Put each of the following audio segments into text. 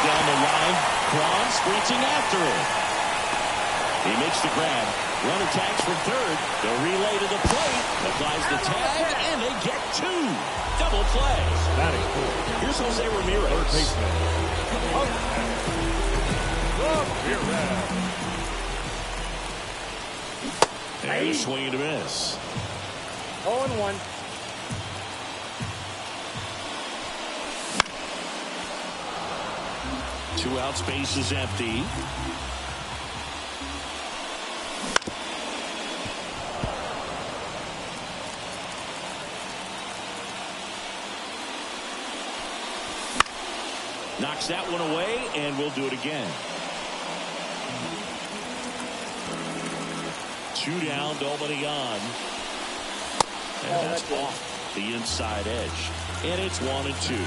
down the line. Kwan sprinting after it. He makes the grab. Runner tags from third. The relay to the plate. Applies the tag, and they get two. Double play. Batting fourth. Here's Jose Ramirez. Third baseman. And a swing and a miss. 0-1. Two outs, base is empty. Knocks that one away, and we'll do it again. Two down, nobody on. And that's off the inside edge. And it's 1-2.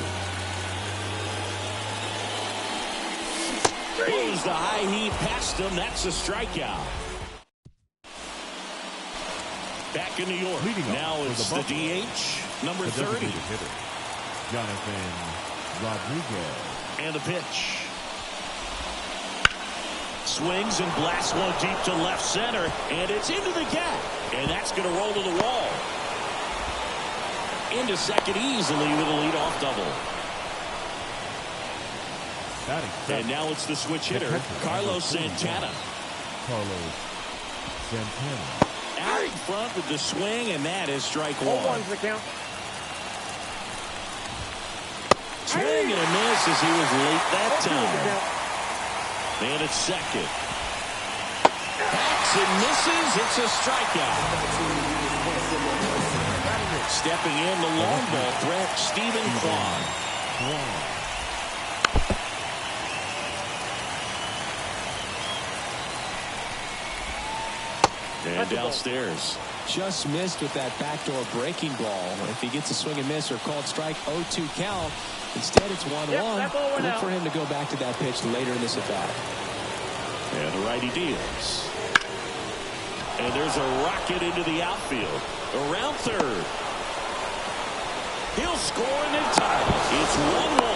Goes the high heat past him. That's a strikeout. Back in New York. Now it's the DH, number 30. Hitter, Jonathan Rodriguez. And the pitch. Swings and blasts one deep to left center. And it's into the gap. And that's going to roll to the wall. Into second easily with a leadoff double. And now it's the switch hitter, Carlos Santana. Out in front with the swing, and that is strike one. 0-1's the count. Swing and a miss as he was late that time. And it's second. Backs and misses. It's a strikeout. Stepping in the long ball threat, Stephen Kwan. And downstairs. Just missed with that backdoor breaking ball. If he gets a swing and miss or called strike, 0-2 count. Instead, it's 1-1. Look for him to go back to that pitch later in this at bat. And the righty deals. And there's a rocket into the outfield. Around third. He'll score and then tie it. It's 1-1.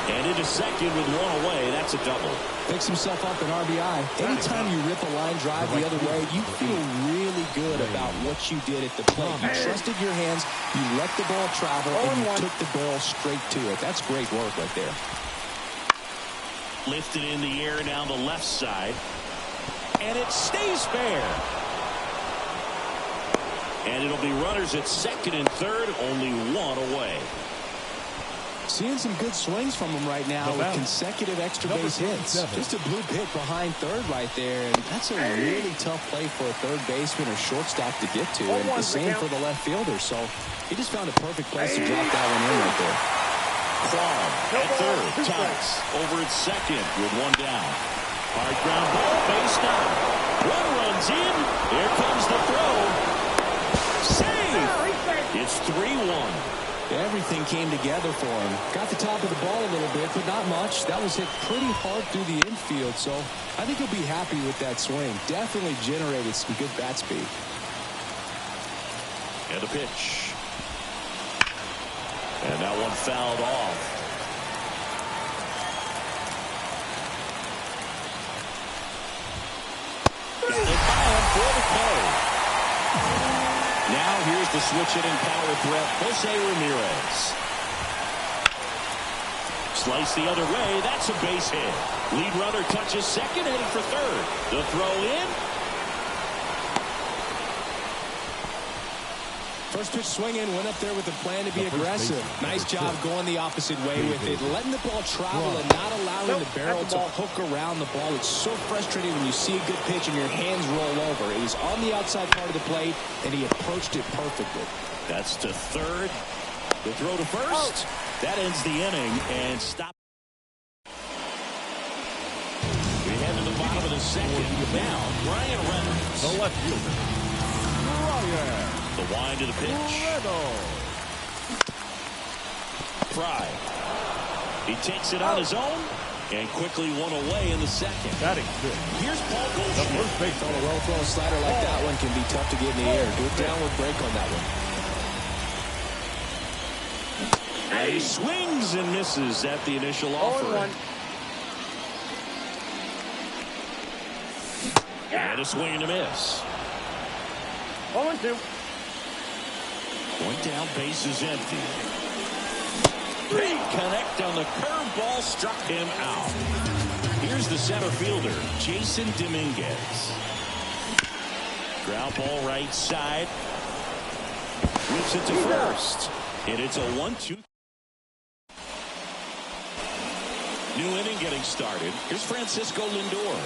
And into second with one away. That's a double. Picks himself up an RBI. Anytime you rip a line drive the other way, you feel really good about what you did at the plate. You trusted your hands, you let the ball travel, and you took the ball straight to it. That's great work right there. Lifted in the air down the left side. And it stays fair. And it'll be runners at second and third, only one away. Seeing some good swings from him right now with consecutive extra base hits. Just a blue pit behind third right there, and that's a really tough play for a third baseman or shortstop to get to, and the same for the left fielder. So he just found a perfect place to drop that one in right there. Kwan at third, ties over at second with one down. Hard ground ball, base down. One runs in. Here comes the throw. Save. It's 3-1. Everything came together for him. Got the top of the ball a little bit, but not much. That was hit pretty hard through the infield, so I think he'll be happy with that swing. Definitely generated some good bat speed. And a pitch. And that one fouled off. Got it by him for the play. Now here's the switch hitting power threat, Jose Ramirez. Slice the other way. That's a base hit. Lead runner touches second, heading for third. The throw in. First pitch swinging, went up there with a plan to be aggressive. Nice job going the opposite way with it, letting the ball travel and not allowing the barrel to hook around the ball. It's so frustrating when you see a good pitch and your hands roll over. He was on the outside part of the plate, and he approached it perfectly. That's to third. The throw to first. That ends the inning and stop. We head to the bottom of the second. Now, Brian Reynolds. The left fielder, Brian. The wind to the pitch. Fry. He takes it on his own and quickly one away in the second. Batting good. Here's Paul Goldschmidt. On a well-thrown slider like that one can be tough to get in the air. Good downward break on that one. And he swings and misses at the initial offer. And a swing and a miss. 0-2. One down, base is empty. Big connect on the curveball, struck him out. Here's the center fielder, Jason Dominguez. Ground ball right side. Whips it to first. And it's a 1-2. New inning getting started. Here's Francisco Lindor.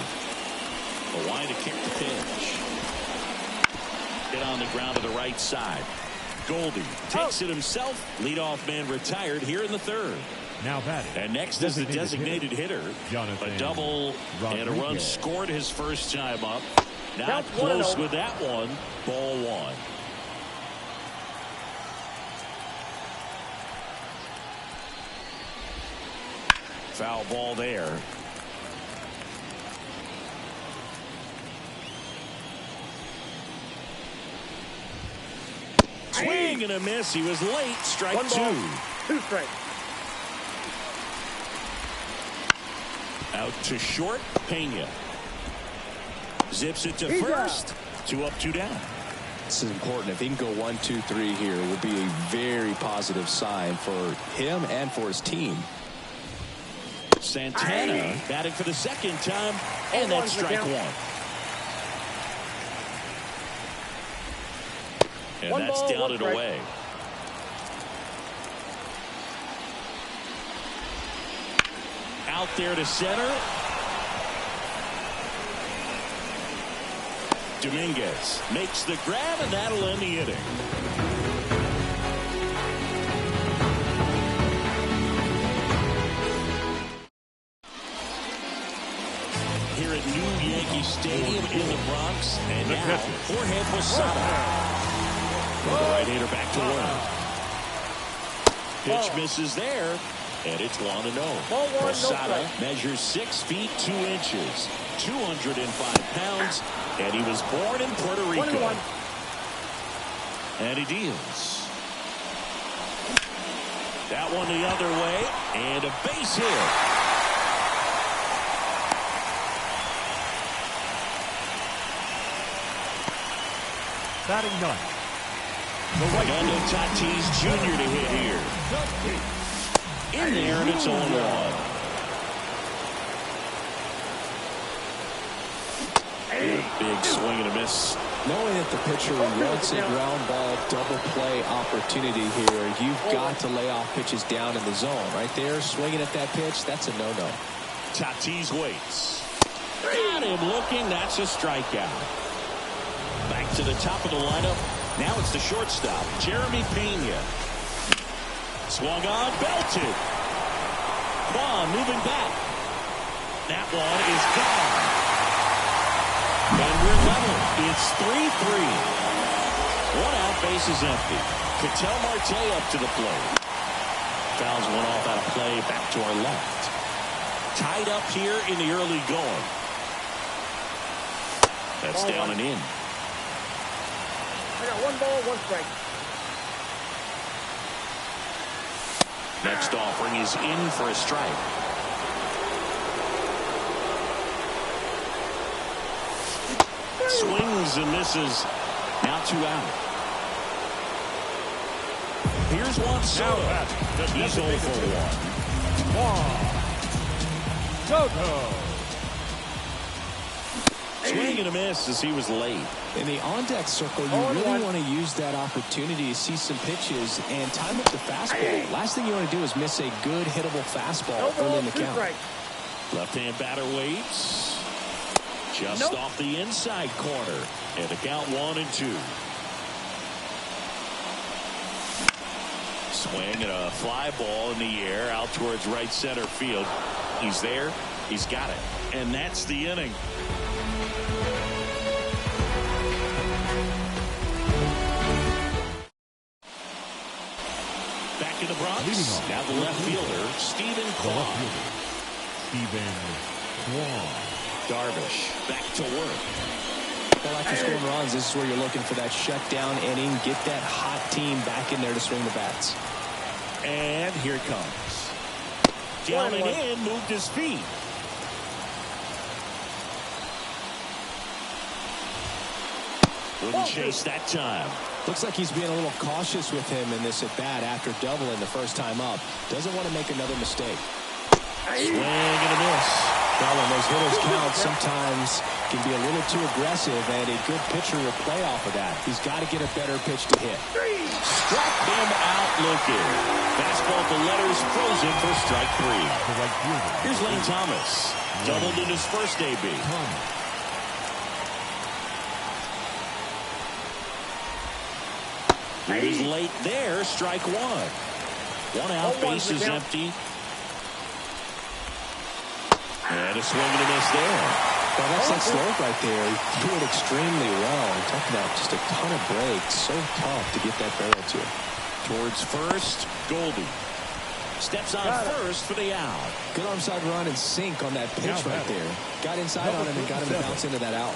A wide to kick the pitch. Hit on the ground to the right side. Goldie takes it himself. Leadoff man retired here in the third. Now batting. And next is the designated hitter. A double and a run scored his first time up. Not close with that one. Ball one. Foul ball there. Swing and a miss. He was late. Strike two. 2 strikes. Out to short. Pena zips it to first. 2 up, 2 down. This is important. If he can go 1, 2, 3 here, it will be a very positive sign for him and for his team. Santana batting for the second time, and that's strike one. And that's down and away. Out there to center. Dominguez makes the grab, and that'll end the inning. Here at New Yankee Stadium in the Bronx, and now Jorge Posada. The right-hander back to work. Pitch misses there, and it's 1-0. Posada measures 6 feet 2 inches, 205 pounds, and he was born in Puerto Rico. 21. And he deals. That one the other way, and a base hit. Batting ninth. Fernando Tatis Jr. to hit here. In there, and it's 0-1. Big swing and a miss. Knowing that the pitcher wants a ground ball double play opportunity here, you've got to lay off pitches down in the zone. Right there, swinging at that pitch, that's a no-no. Tatis waits. Got him looking. That's a strikeout. Back to the top of the lineup. Now it's the shortstop, Jeremy Pena. Swung on, belted. Kwan moving back. That one is gone. And we're level. It's 3-3. 1 out, base is empty. Ketel Marte up to the plate. Fouls one off out of play, back to our left. Tied up here in the early going. That's down and in. I got 1 ball, 1 strike. Next offering is in for a strike. Swings and misses. Now 2 out. Here's Juan Soto. He's 0 for 1. Soto. Swing and a miss as he was late. In the on-deck circle, you really want to use that opportunity to see some pitches and time up the fastball. Last thing you want to do is miss a good hittable fastball early in the count. Left-hand batter waits. Just off the inside corner. And the count 1-2. Swing and a fly ball in the air out towards right center field. He's there. He's got it. And that's the inning. Back in the Bronx. Now the left fielder, Stephen Kwan. Darvish back to work. Well, after scoring runs, this is where you're looking for that shutdown inning. Get that hot team back in there to swing the bats. And here it comes. Down and in, moved his feet. Wouldn't chase that time. Looks like he's being a little cautious with him in this at-bat after doubling the first time up. Doesn't want to make another mistake. Swing and a miss. Well, when those hitters count, sometimes can be a little too aggressive, and a good pitcher will play off of that. He's got to get a better pitch to hit. Struck him out looking. Fastball to letters frozen for strike 3. Here's Lane Thomas. Doubled in his first AB. He's late there. Strike 1. 1 out. Bases empty. And a swing and a miss there. Well, that's that slope right there. He threw it extremely well. I'm talking about just a ton of breaks. So tough to get that barrel to. Towards first, Goldie. Steps on first for the out. Good onside run and sink on that pitch right there. Got inside on him and got him to bounce into that out.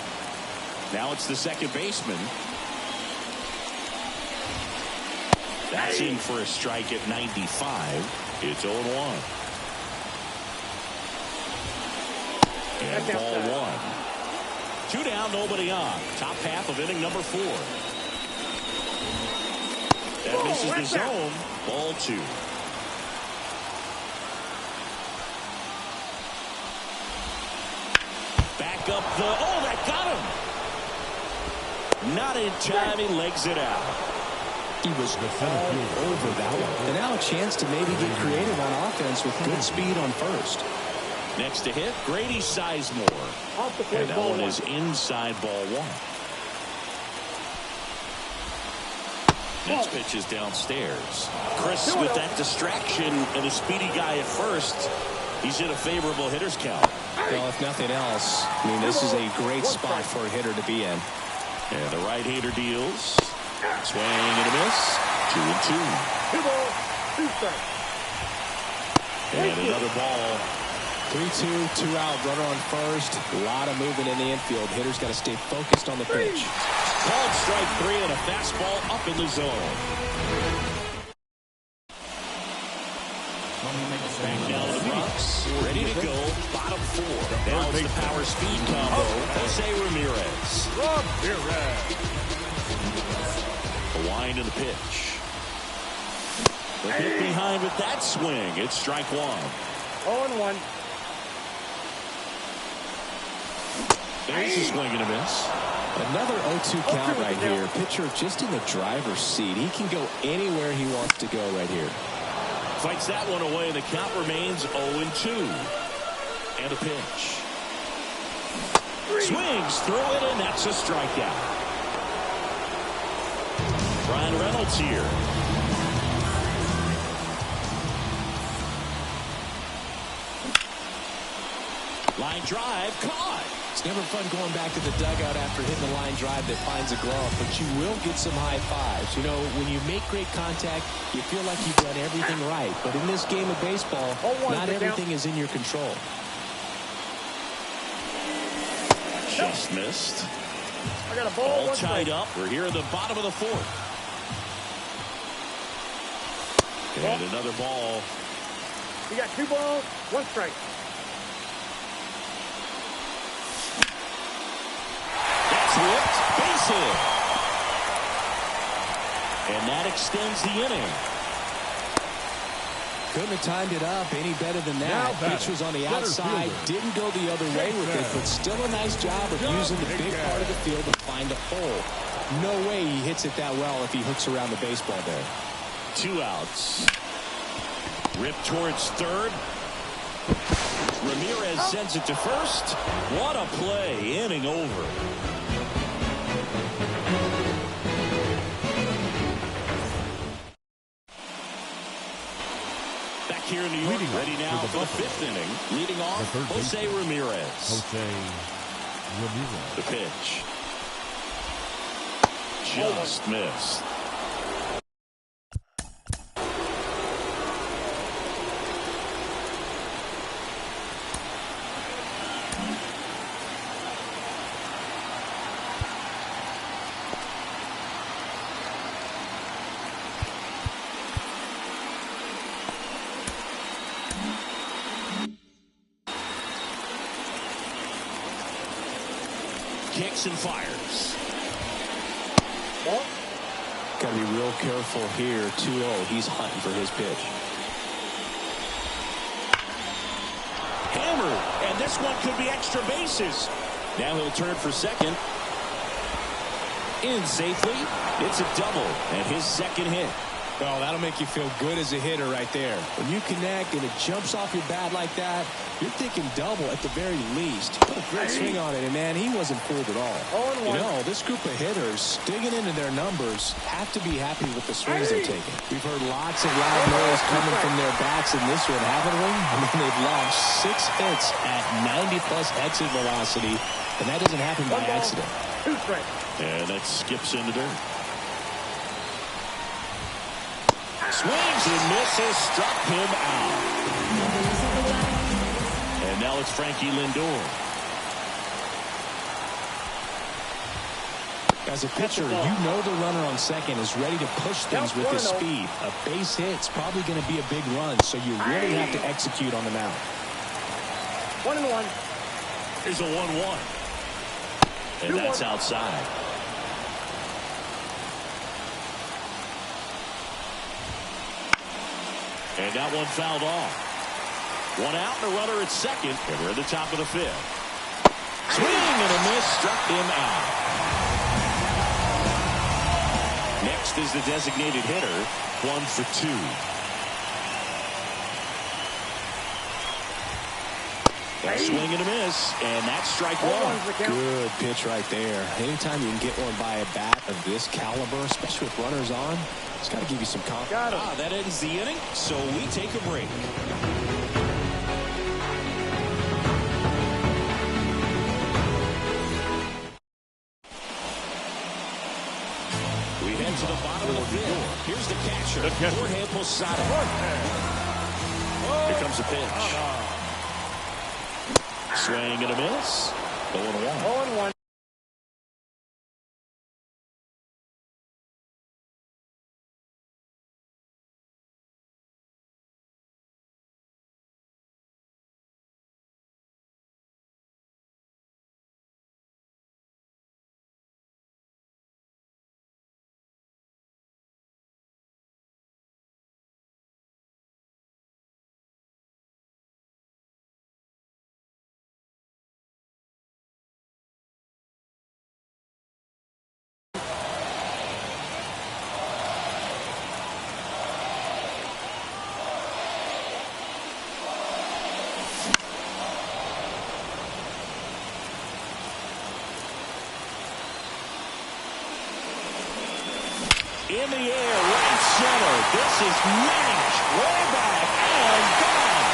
Now it's the second baseman. That's in for a strike at 95. It's 0-1. And ball 1. 2 down, nobody on. Top half of inning number 4. That misses the zone. Ball 2. Back up the... Oh, that got him! Not in time. He legs it out. He was all over that one. And now a chance to maybe get creative on offense with good speed on first. Next to hit, Grady Sizemore. And that one is inside ball 1. Next pitch is downstairs. Chris with that distraction and a speedy guy at first. He's in a favorable hitter's count. Well, if nothing else, I mean, this is a great spot for a hitter to be in. And the right-hander deals. Swing and a miss. 2-2. 2 balls, 2 strikes. And another ball. 3-2, 2 out, runner on first. A lot of movement in the infield. Hitter's got to stay focused on the pitch. Called strike 3 and a fastball up in the zone. Back down to the Bronx. Ready to go. Bottom 4. Now it's the power speed combo. Jose Ramirez. The wind and the pitch. The hit behind with that swing. It's strike 1. 0-1. There's a swing and a miss. Another 0-2 count right here. Pitcher just in the driver's seat. He can go anywhere he wants to go right here. Fights that one away. The count remains 0-2. And a pitch. Swings through it, and that's a strikeout. Brian Reynolds here. Line drive, caught. It's never fun going back to the dugout after hitting a line drive that finds a glove, but you will get some high fives. You know, when you make great contact, you feel like you've done everything right. But in this game of baseball, not everything is in your control. Just missed. I got a ball. All tied up. We're here in the bottom of the 4th. And another ball. You got 2 balls, 1 strike. Whipped, base hit. And that extends the inning. Couldn't have timed it up any better than that. Pitch was on the outside, didn't go the other way with it, but still a nice job of using the big part of the field to find a hole. No way he hits it that well if he hooks around the baseball there. 2 outs. Ripped towards third. Ramirez sends it to first. What a play. Inning over. Back here in New York, ready now for the 5th inning. Leading off, Jose Ramirez. The pitch. Just missed. Kicks and fires. Ball. Got to be real careful here. 2-0. He's hunting for his pitch. Hammered, and this one could be extra bases. Now he'll turn for second. In safely. It's a double, and his second hit. Well, that'll make you feel good as a hitter right there. When you connect and it jumps off your bat like that, you're thinking double at the very least. Put a great swing on it, and man, he wasn't fooled at all. You know, this group of hitters, digging into their numbers, have to be happy with the swings they're taking. We've heard lots of loud noise coming from their bats in this one, haven't we? I mean, they've launched 6 hits at 90-plus exit velocity, and that doesn't happen by accident. 2 strikes. And that skips into dirt. Swings and misses, struck him out. And now it's Frankie Lindor. As a pitcher, you know the runner on second is ready to push things with his speed. A base hit's probably going to be a big run, so you really have to execute on the mound. 1-1. Here's a 1-1. And that's outside. And that one fouled off. 1 out and a runner at second. And we're at the top of the 5th. Swing and a miss, struck him out. Next is the designated hitter. 1 for 2. A swing and a miss, and that's strike 1. Good pitch right there. Anytime you can get one by a bat of this caliber, especially with runners on, it's got to give you some confidence. That ends the inning, so we take a break. We head to the bottom of the 5th. Here's the catcher, Jorge Posada. Here comes a pitch. Swing and a miss. 0-1. 0-1. In the air, right center. This is matched way back and gone.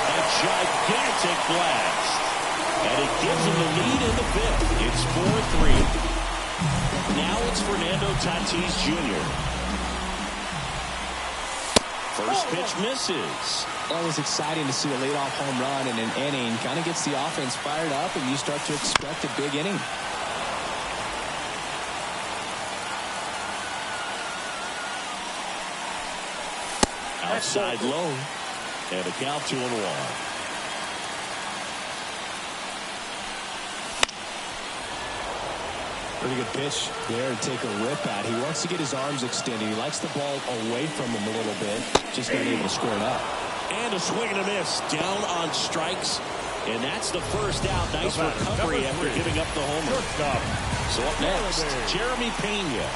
A gigantic blast. And it gives them the lead in the 5th. It's 4-3. Now it's Fernando Tatis Jr. First pitch misses. Always exciting to see a leadoff home run in an inning. Kind of gets the offense fired up, and you start to expect a big inning. Outside low, and a count 2-1. Pretty good pitch there to take a rip at. He wants to get his arms extended. He likes the ball away from him a little bit. Just not able to square it up. And a swing and a miss. Down on strikes. And that's the first out. Nice recovery after giving up the homer. So up next, Jeremy Pena.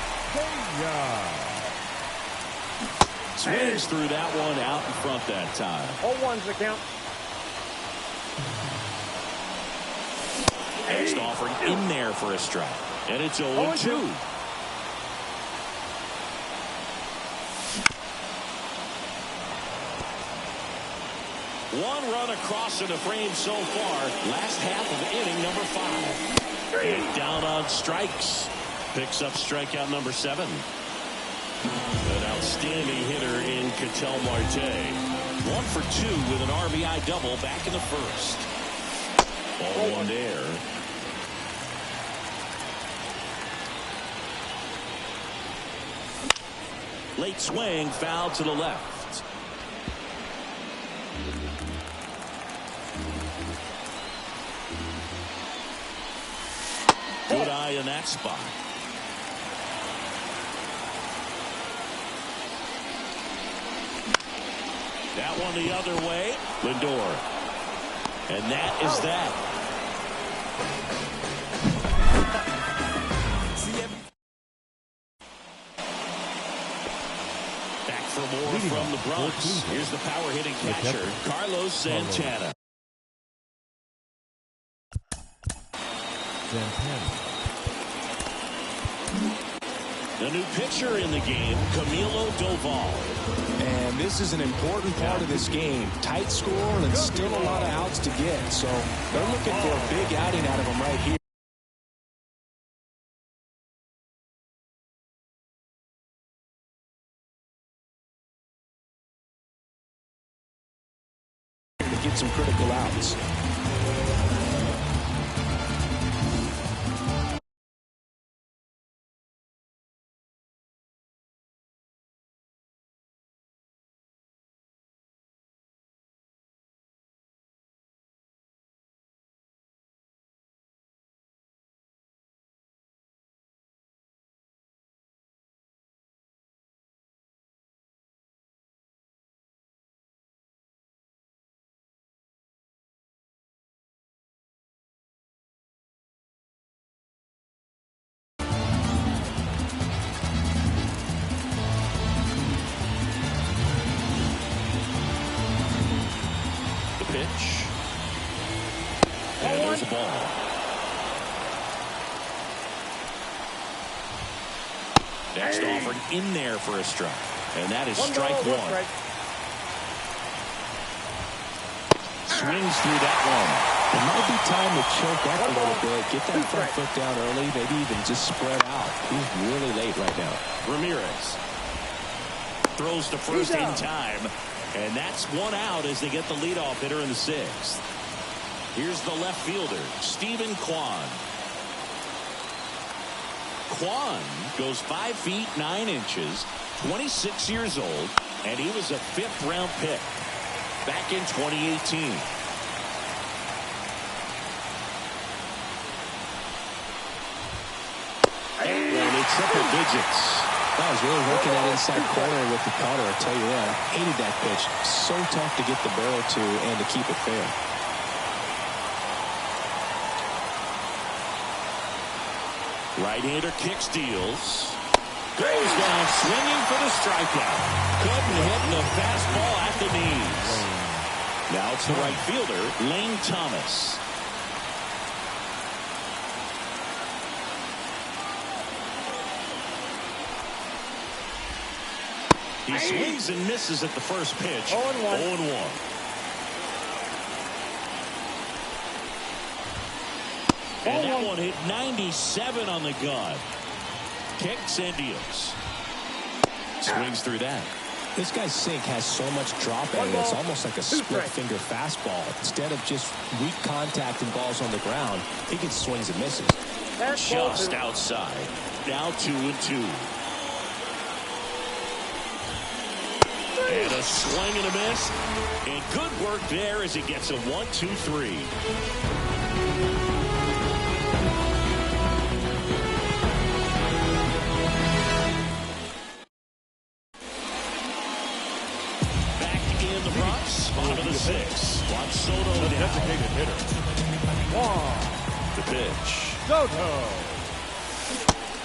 Swings through that one out in front that time. 0-1's the count. Next offering in there for a strike. And it's 0-2. One run across in the frame so far. Last half of inning number 5. And down on strikes. Picks up strikeout number 7. An outstanding hitter in Ketel Marte. 1 for 2 with an RBI double back in the first. Ball 1 there. Late swing, foul to the left. Good eye in that spot. That one the other way. Lindor. And that is that. Back for more from the Bronx. Here's the power hitting catcher, Carlos Santana. The new pitcher in the game, Camilo Doval. And this is an important part of this game. Tight score and still a lot of outs to get. So they're looking for a big outing out of him right here. To get some critical outs. Pitch. And there's a ball. Next offered in there for a strike. And that is strike one. Swings through that one. It might be time to choke up a little bit. Get that front foot down early. Maybe even just spread out. He's really late right now. Ramirez throws to first in time. And that's one out as they get the leadoff hitter in the sixth. Here's the left fielder, Stephen Kwan. Kwan goes 5 feet 9 inches, 26 years old, and he was a 5th-round pick back in 2018. And it's triple digits. I was really working that inside corner with the cutter. I'll tell you what, I hated that pitch. So tough to get the barrel to and to keep it fair. Right-hander kicks, deals. Goes down swinging for the strikeout. Couldn't hit the fastball at the knees. Now it's the right fielder, Lane Thomas. He swings and misses at the first pitch. 0-1. 0-1. And that one hit 97 on the gun. Kicks and deals. Swings through that. This guy's sink has so much drop in it. It's almost like a split finger fastball. Instead of just weak contact and balls on the ground, he gets swings and misses. Just outside. Now 2-2. And a swing and a miss. And good work there as he gets a 1-2-3. Back in the Bronx, bottom of the 6th. Juan Soto now. Designated hitter. The pitch. Soto.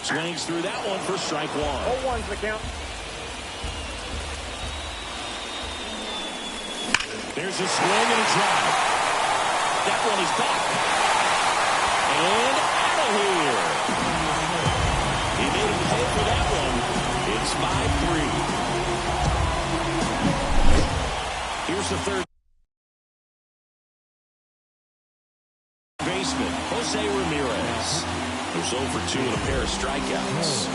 Swings through that one for strike one. 0-1's the count. There's a swing and a drive. That one is back. And out of here. He made him pay for that one. It's 5-3. Here's the third baseman, Jose Ramirez. Who's 0 for 2 with a pair of strikeouts.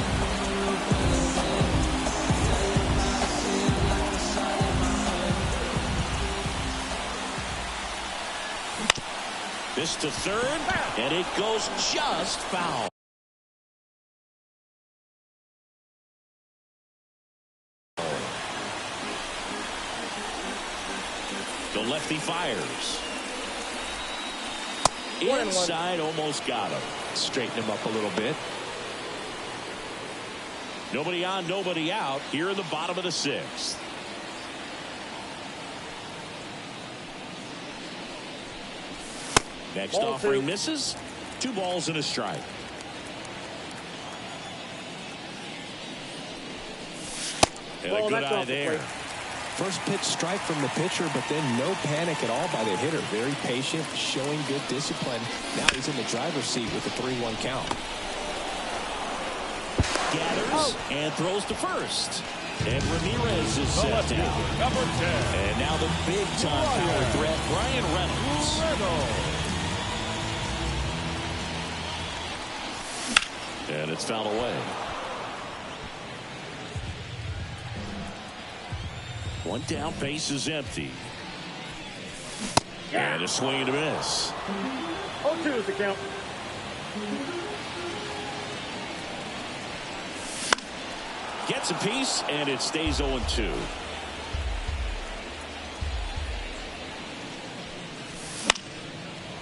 This to third, and it goes just foul. The lefty fires. Inside, almost got him. Straighten him up a little bit. Nobody on, nobody out here in the bottom of the sixth. Next offering misses. 2 balls and a strike. And a good eye there. First pitch strike from the pitcher, but then no panic at all by the hitter. Very patient, showing good discipline. Now he's in the driver's seat with a 3-1 count. Gathers and throws to first. And Ramirez is set down. Number 10. And now the big-time power threat, Brian Reynolds. And it's fouled away. One down, base is empty. And a swing and a miss. 0-2 is the count. Gets a piece, and it stays 0-2.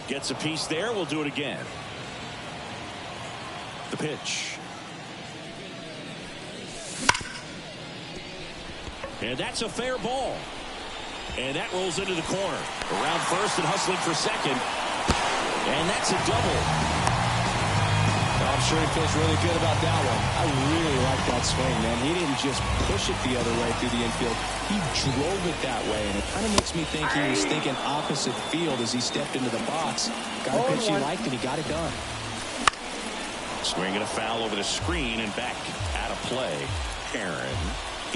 Gets a piece there. We'll do it again. The pitch. And that's a fair ball. And that rolls into the corner. Around first and hustling for second. And that's a double. I'm sure he feels really good about that one. I really like that swing, man. He didn't just push it the other way through the infield. He drove it that way, and it kind of makes me think he was thinking opposite field as he stepped into the box. Got a pitch he liked, and he got it done. Swinging a foul over the screen and back out of play. Aaron.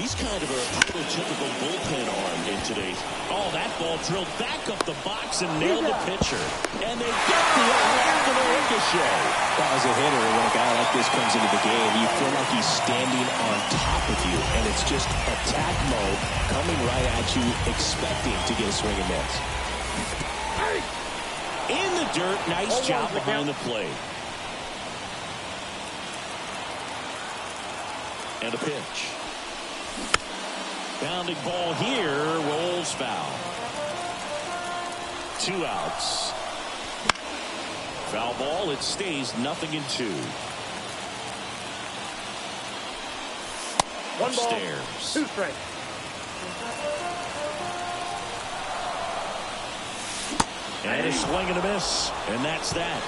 He's kind of a prototypical bullpen arm in today's. Oh, that ball drilled back up the box and nailed the pitcher. And they get the around the ricochet. Well, as a hitter, when a guy like this comes into the game, you feel like he's standing on top of you. And it's just attack mode coming right at you, expecting to get a swing and miss. In the dirt, nice job behind the plate. And a pitch. Bounding ball here, rolls foul. 2 outs. Foul ball, it stays 0-2. 1 Upstairs. ball, 2 strikes. And a swing and a miss. And that's that.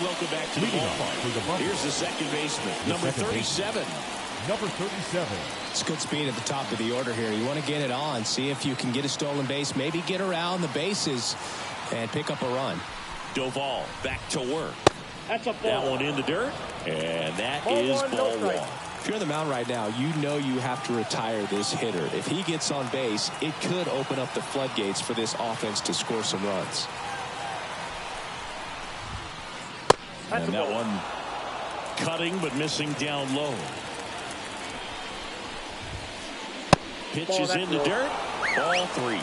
Welcome back to the ballpark. Here's the second baseman, number 37. Number 37. It's good speed at the top of the order here. You want to get it on, see if you can get a stolen base, maybe get around the bases and pick up a run. Doval back to work. That's a ball. That one in the dirt, and that Ball is one, ball no strike. 1. If you're on the mound right now, you know you have to retire this hitter. If he gets on base, it could open up the floodgates for this offense to score some runs. And that one cutting but missing down low. Pitch is in the dirt. Ball 3.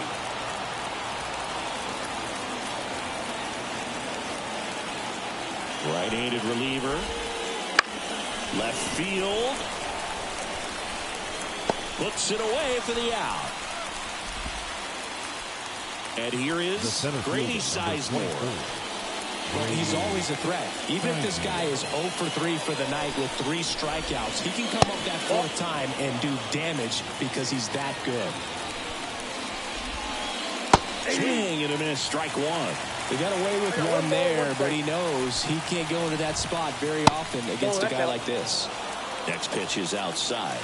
Right-handed reliever. Left field. Puts it away for the out. And here is Grady Sizemore. Well, he's always a threat. Even if this guy is 0 for 3 for the night with 3 strikeouts, he can come up that 4th time and do damage because he's that good. Swing and a miss, strike 1. He got away with one there, but he knows he can't go into that spot very often against a guy like this. Next pitch is outside.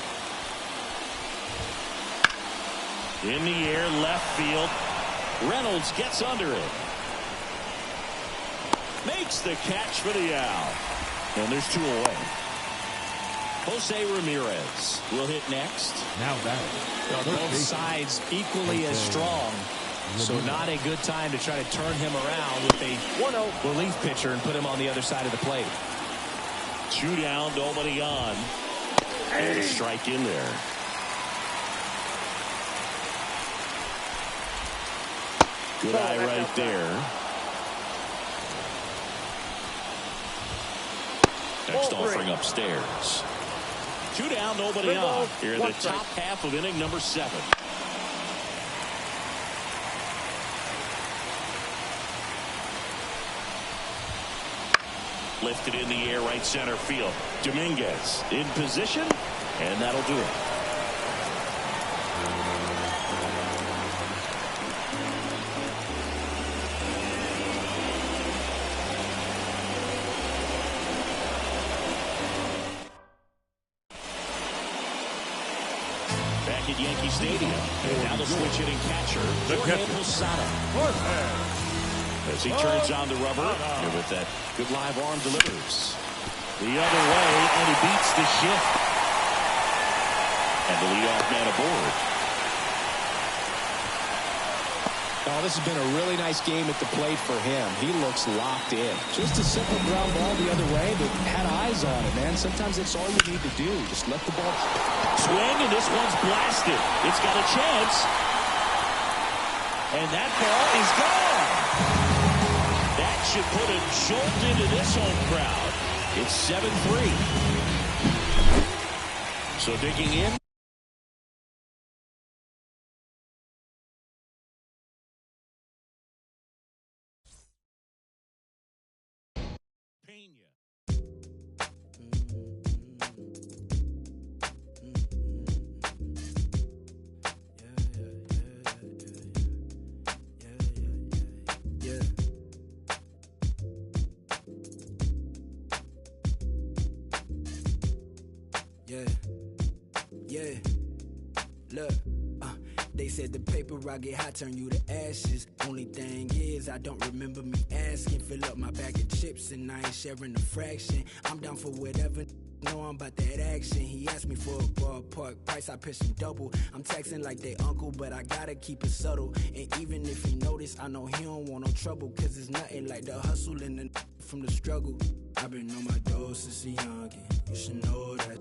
In the air, left field. Reynolds gets under it. Makes the catch for the out. And there's 2 away. Jose Ramirez will hit next. Now batting. Both sides equally as strong. So not a good time to try to turn him around with a 1-0 relief pitcher and put him on the other side of the plate. 2 down, nobody on. And a strike in there. Good eye right there. Next offering upstairs. 2 down, nobody on. Here in the top half of inning number 7. Lifted in the air, right center field. Dominguez in position, and that'll do it. Back at Yankee Stadium, and now the switch hitting catcher, Jorge Posada. As he turns on the rubber, and with that good live arm delivers. The other way, and he beats the shift. And the leadoff man aboard. Oh, this has been a really nice game at the plate for him. He looks locked in. Just a simple ground ball the other way, but had eyes on it, man. Sometimes that's all you need to do. Just let the ball swing, and this one's blasted. It's got a chance. And that ball is gone. That should put a jolt into this home crowd. It's 7-3. So digging in. Look, they said the paper I get hot turn you to ashes. Only thing is I don't remember me asking. Fill up my bag of chips and I ain't sharing a fraction. I'm down for whatever. Know I'm about that action. He asked me for a ballpark price, I pitched him double. I'm texting like they uncle, but I gotta keep it subtle. And even if he notice, I know he don't want no trouble. Cause it's nothing like the hustle and the from the struggle. I've been on my door since a youngin'. You should know that.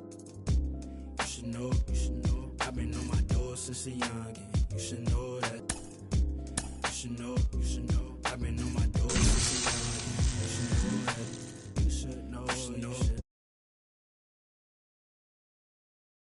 You should know. I've been on my door since a youngin'. You should know.